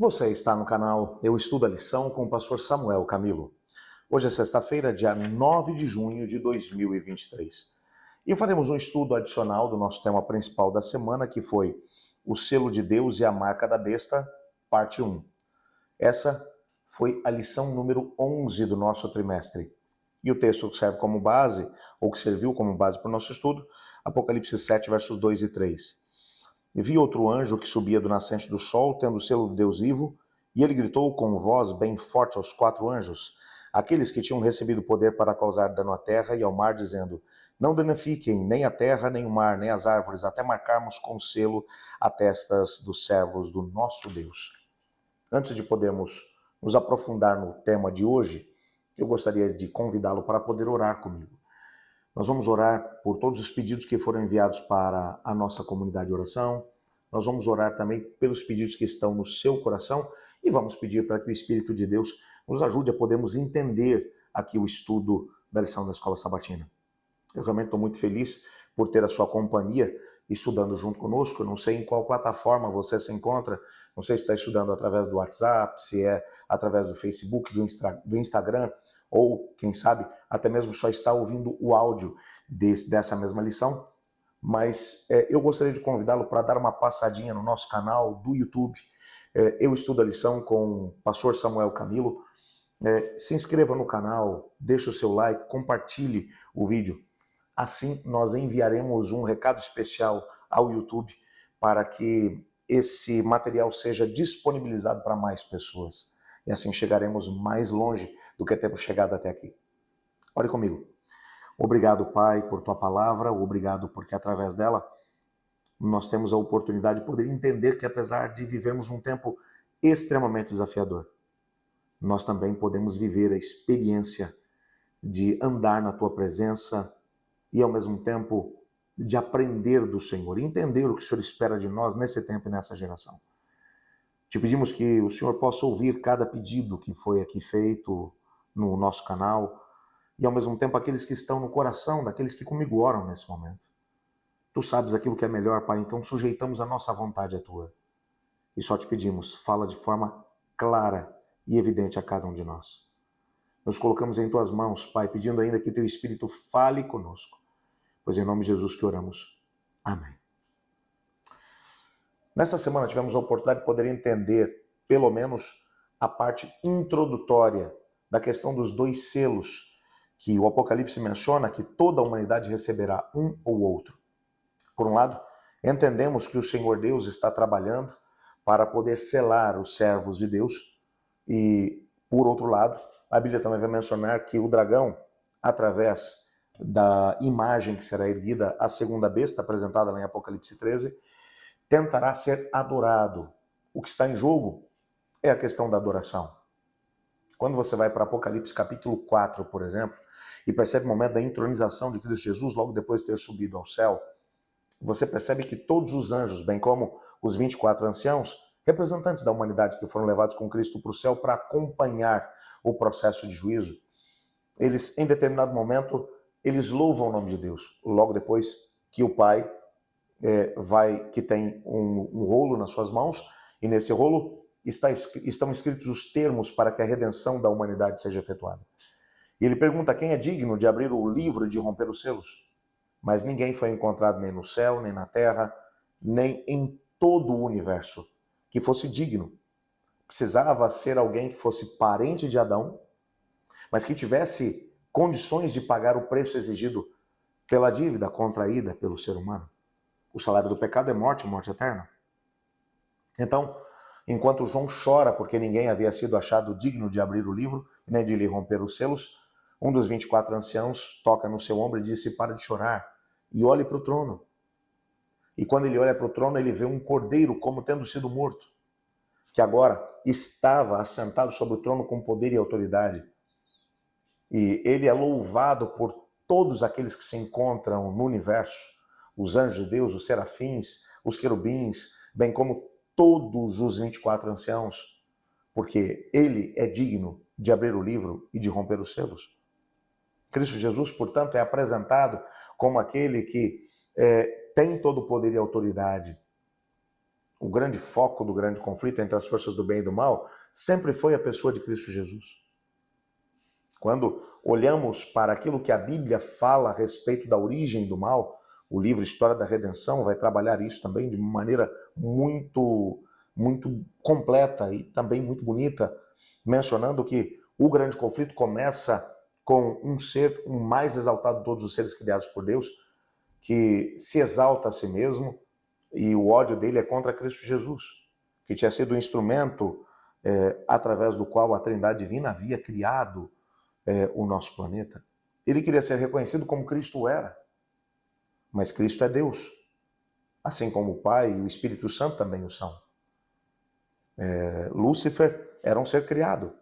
Você está no canal Eu Estudo a Lição com o pastor Samuel Camilo. Hoje é sexta-feira, dia 9 de junho de 2023. E faremos um estudo adicional do nosso tema principal da semana, que foi o selo de Deus e a marca da besta, parte 1. Essa foi a lição número 11 do nosso trimestre. E o texto que serve como base, ou que serviu como base para o nosso estudo, Apocalipse 7, versos 2 e 3. E vi outro anjo que subia do nascente do sol, tendo o selo do Deus vivo, e ele gritou com voz bem forte aos 4 anjos, aqueles que tinham recebido poder para causar dano à terra e ao mar, dizendo: não danifiquem nem a terra, nem o mar, nem as árvores, até marcarmos com selo a testas dos servos do nosso Deus. Antes de podermos nos aprofundar no tema de hoje, eu gostaria de convidá-lo para poder orar comigo. Nós vamos orar por todos os pedidos que foram enviados para a nossa comunidade de oração. Nós vamos orar também pelos pedidos que estão no seu coração e vamos pedir para que o Espírito de Deus nos ajude a podermos entender aqui o estudo da lição da Escola Sabatina. Eu realmente estou muito feliz por ter a sua companhia estudando junto conosco. Eu não sei em qual plataforma você se encontra, não sei se está estudando através do WhatsApp, se é através do Facebook, do Instagram, ou, quem sabe, até mesmo só está ouvindo o áudio dessa mesma lição, mas eu gostaria de convidá-lo para dar uma passadinha no nosso canal do YouTube. Eu estudo a lição com o pastor Samuel Camilo. Se inscreva no canal, deixe o seu like, compartilhe o vídeo. Assim, nós enviaremos um recado especial ao YouTube para que esse material seja disponibilizado para mais pessoas. E assim chegaremos mais longe do que temos chegado até aqui. Ore comigo. Obrigado, Pai, por Tua palavra. Obrigado porque através dela nós temos a oportunidade de poder entender que apesar de vivermos um tempo extremamente desafiador, nós também podemos viver a experiência de andar na Tua presença e ao mesmo tempo de aprender do Senhor, entender o que o Senhor espera de nós nesse tempo e nessa geração. Te pedimos que o Senhor possa ouvir cada pedido que foi aqui feito no nosso canal e ao mesmo tempo aqueles que estão no coração daqueles que comigo oram nesse momento. Tu sabes aquilo que é melhor, Pai, então sujeitamos a nossa vontade à Tua. E só te pedimos, fala de forma clara e evidente a cada um de nós. Nos colocamos em Tuas mãos, Pai, pedindo ainda que Teu Espírito fale conosco, pois é em nome de Jesus que oramos. Amém. Nessa semana tivemos a oportunidade de poder entender, pelo menos, a parte introdutória da questão dos 2 selos que o Apocalipse menciona que toda a humanidade receberá um ou outro. Por um lado, entendemos que o Senhor Deus está trabalhando para poder selar os servos de Deus e, por outro lado, a Bíblia também vai mencionar que o dragão, através da imagem que será erguida, a segunda besta, apresentada lá em Apocalipse 13, tentará ser adorado. O que está em jogo é a questão da adoração. Quando você vai para Apocalipse capítulo 4, por exemplo, e percebe o momento da entronização de Cristo Jesus, logo depois de ter subido ao céu, você percebe que todos os anjos, bem como os 24 anciãos, representantes da humanidade que foram levados com Cristo para o céu para acompanhar o processo de juízo, eles, em determinado momento, eles louvam o nome de Deus. Logo depois que o Pai que tem um rolo nas suas mãos, e nesse rolo estão escritos os termos para que a redenção da humanidade seja efetuada. E ele pergunta quem é digno de abrir o livro e de romper os selos. Mas ninguém foi encontrado nem no céu, nem na terra, nem em todo o universo que fosse digno. Precisava ser alguém que fosse parente de Adão, mas que tivesse condições de pagar o preço exigido pela dívida contraída pelo ser humano. O salário do pecado é morte eterna. Então, enquanto João chora porque ninguém havia sido achado digno de abrir o livro, nem de lhe romper os selos, um dos 24 anciãos toca no seu ombro e disse: para de chorar e olhe para o trono. E quando ele olha para o trono, ele vê um cordeiro como tendo sido morto, que agora estava assentado sobre o trono com poder e autoridade. E ele é louvado por todos aqueles que se encontram no universo, os anjos de Deus, os serafins, os querubins, bem como todos os 24 anciãos, porque ele é digno de abrir o livro e de romper os selos. Cristo Jesus, portanto, é apresentado como aquele que tem todo o poder e autoridade. o grande foco do grande conflito entre as forças do bem e do mal sempre foi a pessoa de Cristo Jesus. Quando olhamos para aquilo que a Bíblia fala a respeito da origem do mal, o livro História da Redenção vai trabalhar isso também de uma maneira muito completa e também muito bonita, mencionando que o grande conflito começa com um ser, o mais exaltado de todos os seres criados por Deus, que se exalta a si mesmo, e o ódio dele é contra Cristo Jesus, que tinha sido o instrumento através do qual a Trindade Divina havia criado o nosso planeta. Ele queria ser reconhecido como Cristo era, mas Cristo é Deus, assim como o Pai e o Espírito Santo também o são. Lúcifer era um ser criado.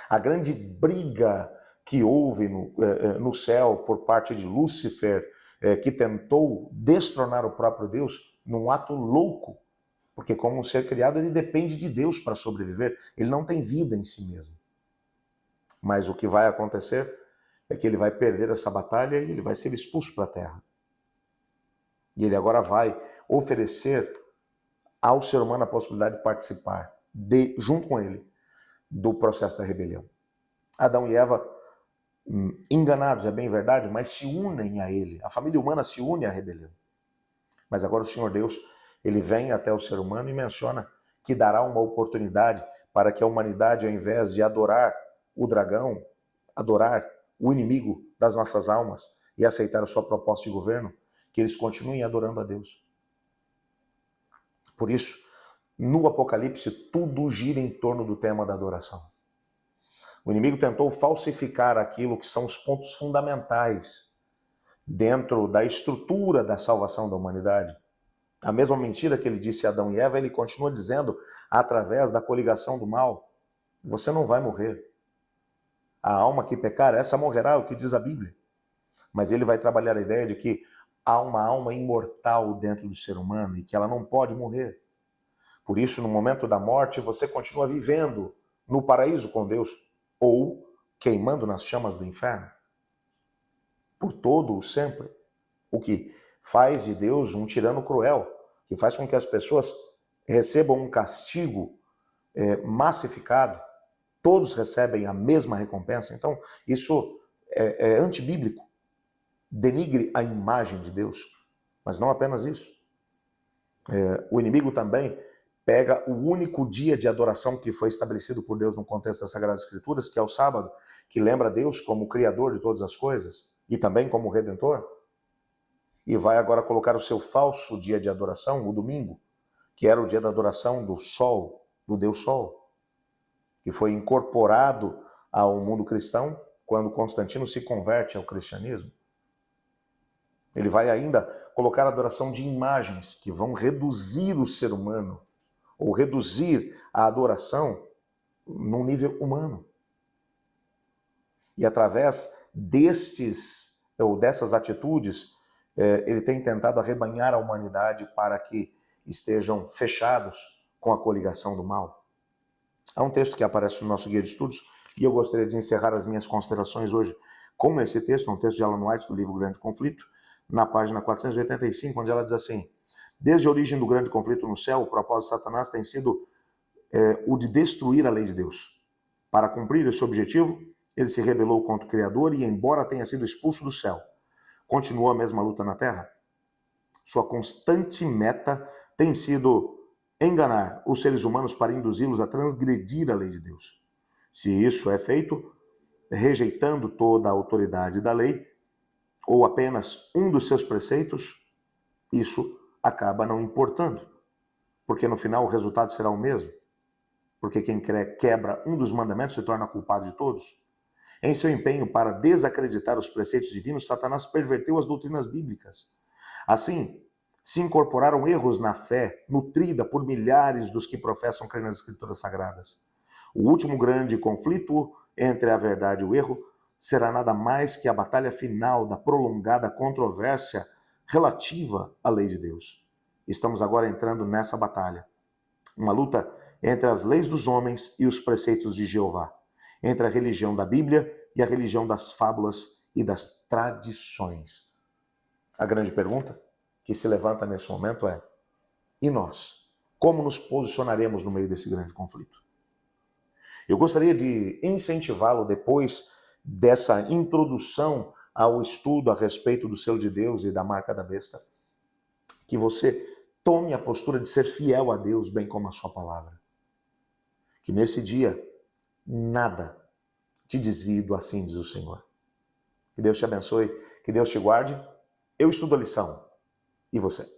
A grande briga que houve no céu por parte de Lúcifer, que tentou destronar o próprio Deus num ato louco, porque como um ser criado ele depende de Deus para sobreviver, ele não tem vida em si mesmo. Mas o que vai acontecer é que ele vai perder essa batalha e ele vai ser expulso para a terra. E ele agora vai oferecer ao ser humano a possibilidade de participar, junto com ele, do processo da rebelião. Adão e Eva, enganados, é bem verdade, mas se unem a ele. A família humana se une à rebelião. Mas agora o Senhor Deus, ele vem até o ser humano e menciona que dará uma oportunidade para que a humanidade, ao invés de adorar o dragão, adorar o inimigo das nossas almas e aceitar a sua proposta de governo, que eles continuem adorando a Deus. Por isso, no Apocalipse, tudo gira em torno do tema da adoração. O inimigo tentou falsificar aquilo que são os pontos fundamentais dentro da estrutura da salvação da humanidade. A mesma mentira que ele disse a Adão e Eva, ele continua dizendo através da coligação do mal: você não vai morrer. A alma que pecar, essa morrerá, é o que diz a Bíblia. Mas ele vai trabalhar a ideia de que há uma alma imortal dentro do ser humano e que ela não pode morrer. Por isso, no momento da morte, você continua vivendo no paraíso com Deus ou queimando nas chamas do inferno. Por todo o sempre. O que faz de Deus um tirano cruel, que faz com que as pessoas recebam um castigo massificado. Todos recebem a mesma recompensa. Então, isso é antibíblico. Denigre a imagem de Deus. Mas não apenas isso. O inimigo também pega o único dia de adoração que foi estabelecido por Deus no contexto das Sagradas Escrituras, que é o sábado, que lembra Deus como o Criador de todas as coisas e também como o Redentor, e vai agora colocar o seu falso dia de adoração, o domingo, que era o dia da adoração do Sol, do Deus Sol, que foi incorporado ao mundo cristão quando Constantino se converte ao cristianismo. Ele vai ainda colocar a adoração de imagens que vão reduzir o ser humano, ou reduzir a adoração num nível humano. E através dessas atitudes, ele tem tentado arrebanhar a humanidade para que estejam fechados com a coligação do mal. Há um texto que aparece no nosso guia de estudos, e eu gostaria de encerrar as minhas considerações hoje com esse texto, um texto de Ellen White, do livro Grande Conflito, na página 485, onde ela diz assim: desde a origem do grande conflito no céu, o propósito de Satanás tem sido o de destruir a lei de Deus. Para cumprir esse objetivo, ele se rebelou contra o Criador e, embora tenha sido expulso do céu, continuou a mesma luta na terra. Sua constante meta tem sido enganar os seres humanos para induzi-los a transgredir a lei de Deus. Se isso é feito rejeitando toda a autoridade da lei, ou apenas um dos seus preceitos, isso acaba não importando, porque no final o resultado será o mesmo, porque quem quebra um dos mandamentos se torna culpado de todos. Em seu empenho para desacreditar os preceitos divinos, Satanás perverteu as doutrinas bíblicas. Assim, se incorporaram erros na fé, nutrida por milhares dos que professam crer nas Escrituras Sagradas. O último grande conflito entre a verdade e o erro será nada mais que a batalha final da prolongada controvérsia relativa à lei de Deus. Estamos agora entrando nessa batalha. Uma luta entre as leis dos homens e os preceitos de Jeová. Entre a religião da Bíblia e a religião das fábulas e das tradições. A grande pergunta que se levanta nesse momento é: e nós? Como nos posicionaremos no meio desse grande conflito? Eu gostaria de incentivá-lo, depois dessa introdução ao estudo a respeito do selo de Deus e da marca da besta, que você tome a postura de ser fiel a Deus, bem como a sua palavra. Que nesse dia, nada te desvie do assim diz o Senhor. Que Deus te abençoe, que Deus te guarde. Eu estudo a lição. E você?